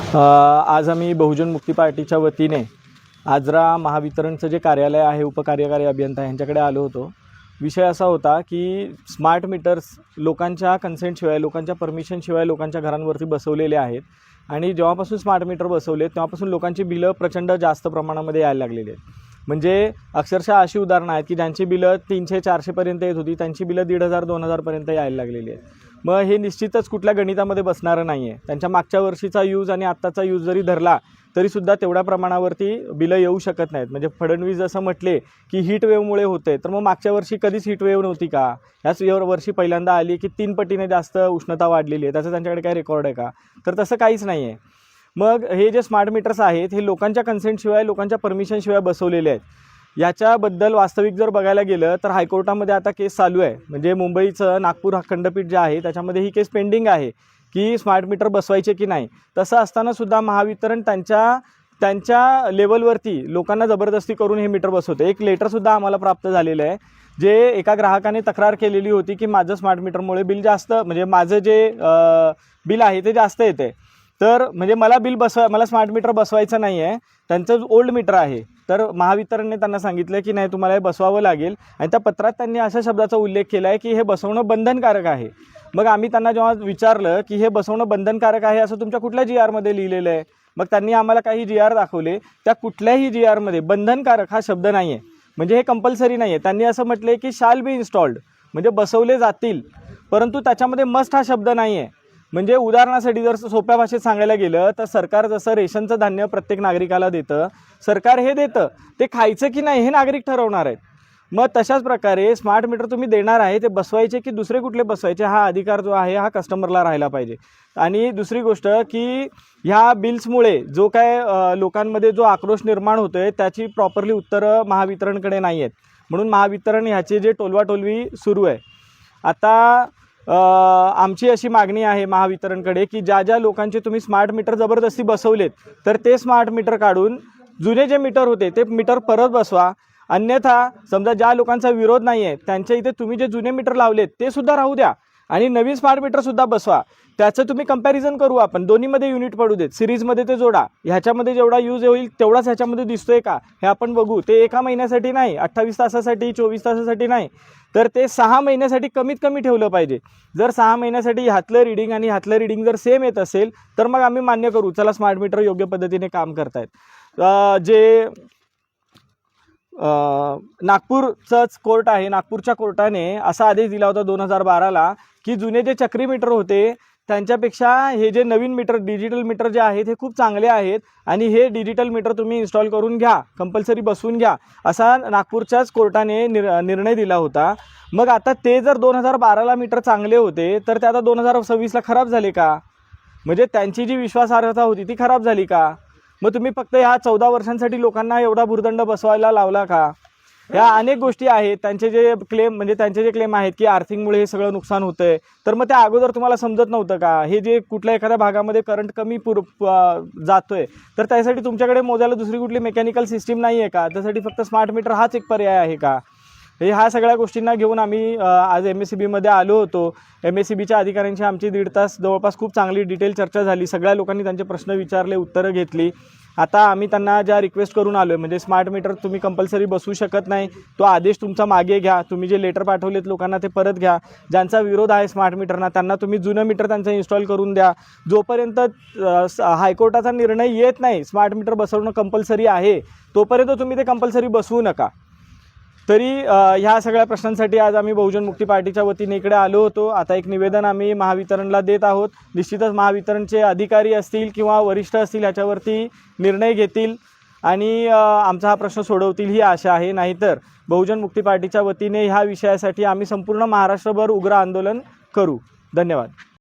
आज आम्ही बहुजन मुक्ती पार्टीच्या वतीने आजरा महावितरणचं जे कार्यालय आहे, उपकार्यकारी अभियंता यांच्याकडे आलो होतो। विषय असा होता की स्मार्ट मीटर्स लोकांच्या कन्सेंटशिवाय, लोकांच्या परमिशनशिवाय लोकांच्या घरांवरती बसवलेले आहेत आणि जेव्हापासून स्मार्ट मीटर बसवले तेव्हापासून लोकांची बिलं प्रचंड जास्त प्रमाणामध्ये यायला लागलेली आहेत। म्हणजे अक्षरशः अशी उदाहरणं आहेत की ज्यांची बिलं 300-400 पर्यंत येत होती त्यांची बिलं 1500-2000 पर्यंत यायला लागलेली आहेत। मग हे निश्चितच कुठल्या गणितामध्ये बसणारं नाही आहे। त्यांच्या मागच्या वर्षीचा यूज आणि आत्ताचा यूज जरी धरला तरीसुद्धा तेवढ्या प्रमाणावरती बिलं येऊ शकत नाहीत। म्हणजे फडणवीस जसं म्हटले की हीट वेव्हमुळे होते, तर मग मागच्या वर्षी कधीच हीट वेव्ह नव्हती का? ह्याच वर्षी पहिल्यांदा आली की 3 पटीने जास्त उष्णता वाढलेली आहे, त्याचं त्यांच्याकडे काय रेकॉर्ड आहे का? तर तसं काहीच नाही आहे। मग हे जे स्मार्ट मीटर्स आहेत हे लोकांच्या कन्सेंटशिवाय, लोकांच्या परमिशनशिवाय बसवलेले आहेत। याच्याबद्दल वास्तविक जर बघायला गेलं तर हायकोर्टामध्ये आता केस चालू आहे। म्हणजे मुंबईचं नागपूर खंडपीठ जे आहे त्याच्यामध्ये ही केस पेंडिंग आहे की स्मार्ट मीटर बसवायचे की नाही। तसं असताना सुद्धा महावितरण त्यांच्या लेवलवरती लोकांना जबरदस्ती करून हे मीटर बसवते। एक लेटरसुद्धा आम्हाला प्राप्त झालेलं आहे, जे एका ग्राहकाने तक्रार केलेली होती की माझं स्मार्ट मीटरमुळे बिल जास्त, म्हणजे माझं जे बिल आहे ते जास्त येते। तर म्हणजे मला स्मार्ट मीटर बसवायचं नाही आहे, त्यांचं ओल्ड मीटर आहे। तर महावितरणने त्यांना सांगितलं की नाही, तुम्हाला हे बसवावं लागेल आणि त्या पत्रात त्यांनी अशा शब्दाचा उल्लेख केला आहे की हे बसवणं बंधनकारक आहे। मग आम्ही त्यांना जेव्हा विचारलं की हे बसवणं बंधनकारक आहे असं तुमच्या कुठल्या GR मध्ये लिहिलेलं आहे, मग त्यांनी आम्हाला काही GR दाखवले, त्या कुठल्याही GR मध्ये बंधनकारक हा शब्द नाही आहे। म्हणजे हे कंपल्सरी नाही आहे। त्यांनी असं म्हटले की शाल बी इन्स्टॉल्ड, म्हणजे बसवले जातील, परंतु त्याच्यामध्ये मस्ट हा शब्द नाही आहे। म्हणजे उदाहरणासाठी जर सोप्या भाषेत सांगायला गेलं तर सरकार जसं रेशनचं धान्य प्रत्येक नागरिकाला देतं, सरकार हे देतं, ते खायचं की नाही हे नागरिक ठरवणार आहेत। मग तशाच प्रकारे स्मार्ट मीटर तुम्ही देणार आहे ते बसवायचे की दुसरे कुठले बसवायचे हा अधिकार जो आहे हा कस्टमरला राहिला पाहिजे। आणि दुसरी गोष्ट की ह्या बिल्समुळे जो काय लोकांमध्ये जो आक्रोश निर्माण होतोय त्याची प्रॉपरली उत्तरं महावितरणकडे नाही आहेत, म्हणून महावितरण ह्याची जे टोलवाटोलवी सुरू आहे। आता आमची अशी मागणी आहे महावितरणकडे की ज्या लोकांचे तुम्ही स्मार्ट मीटर जबरदस्ती बसवलेत तर ते स्मार्ट मीटर काढून जुने जे मीटर होते ते मीटर परत बसवा। अन्यथा समजा ज्या लोकांचा विरोध नाही आहे त्यांच्या इथे तुम्ही जे जुने मीटर लावलेत ते सुद्धा राहू द्या आणि नवीन स्मार्ट मीटर सुद्धा बसवा। त्याचं तुम्ही कंपॅरिझन करू, आपण दोन्हीमध्ये युनिट पडू देत, सिरीजमध्ये ते जोडा, ह्याच्यामध्ये जेवढा यूज होईल तेवढाच ह्याच्यामध्ये दिसतोय का हे आपण बघू। ते एका महिन्यासाठी नाही, 28 तासासाठी, 24 तासासाठी नाही, तर ते 6 महिन्यासाठी कमीत कमी ठेवलं पाहिजे। जर 6 महिन्यासाठी ह्यातलं रिडिंग आणि ह्यातलं रिडिंग जर सेम येत असेल तर मग आम्ही मान्य करू, चला स्मार्ट मीटर योग्य पद्धतीने काम करतायत। जे नागपूरचंच कोर्ट आहे, नागपूरच्या कोर्टाने असा आदेश दिला होता 2012ला की जुने जे चक्री मीटर होते त्यांच्यापेक्षा हे जे नवीन मीटर, डिजिटल मीटर जे आहेत हे खूप चांगले आहेत आणि हे डिजिटल मीटर तुम्ही इन्स्टॉल करून घ्या, कंपल्सरी बसवून घ्या, असा नागपूरच्याच कोर्टाने निर्णय दिला होता। मग आता ते जर 2012ला मीटर चांगले होते तर ते आता 2026ला खराब झाले का? म्हणजे त्यांची जी विश्वासार्हता होती ती खराब झाली का? मग तुम्ही फक्त ह्या 14 वर्षांसाठी लोकांना एवढा भुर्दंड बसवायला लावला का? ह्या अनेक गोष्टी आहेत। त्यांचे जे क्लेम आहेत की आर्थिंगमुळे हे सगळं नुकसान होतंय, तर मग त्या अगोदर तुम्हाला समजत नव्हतं का? हे जे कुठल्या एखाद्या भागामध्ये करंट कमी जातोय तर त्यासाठी तुमच्याकडे मोजायला दुसरी कुठली मेकॅनिकल सिस्टीम नाही आहे का? त्यासाठी फक्त स्मार्ट मीटर हाच एक पर्याय आहे का? ह्या सगळ्या गोष्टींना घेऊन आम्ही आज MSEBमध्ये आलो होतो। MSEBच्या अधिकाऱ्यांची आमची 1.5 तास जवळपास खूप चांगली डिटेल चर्चा झाली। सगळ्या लोकांनी त्यांचे प्रश्न विचारले, उत्तरं घेतली। आता आम्ही त्यांना ज्या रिक्वेस्ट करून आलो आहे, म्हणजे स्मार्ट मीटर तुम्ही कंपल्सरी बसवू शकत नाही, तो आदेश तुमचा मागे घ्या, तुम्ही जे लेटर पाठवलेत लोकांना ते परत घ्या, ज्यांचा विरोध आहे स्मार्ट मीटरना त्यांना तुम्ही जुनं मीटर त्यांचं इन्स्टॉल करून द्या। जोपर्यंत हायकोर्टाचा निर्णय येत नाही स्मार्ट मीटर बसवणं कंपल्सरी आहे तोपर्यंत तुम्ही ते कंपल्सरी बसवू नका। तरी ह्या सगळ्या प्रश्नांसाठी आज आम्ही बहुजन मुक्ती पार्टीच्या वतीने इकडे आलो होतो। आता एक निवेदन आम्ही महावितरणला देत आहोत। निश्चितच महावितरणचे अधिकारी असतील किंवा वरिष्ठ असतील ह्याच्यावरती निर्णय घेतील आणि आमचा हा प्रश्न सोडवतील ही आशा आहे। नाहीतर बहुजन मुक्ती पार्टीच्या वतीने ह्या विषयासाठी आम्ही संपूर्ण महाराष्ट्रभर उग्र आंदोलन करू। धन्यवाद।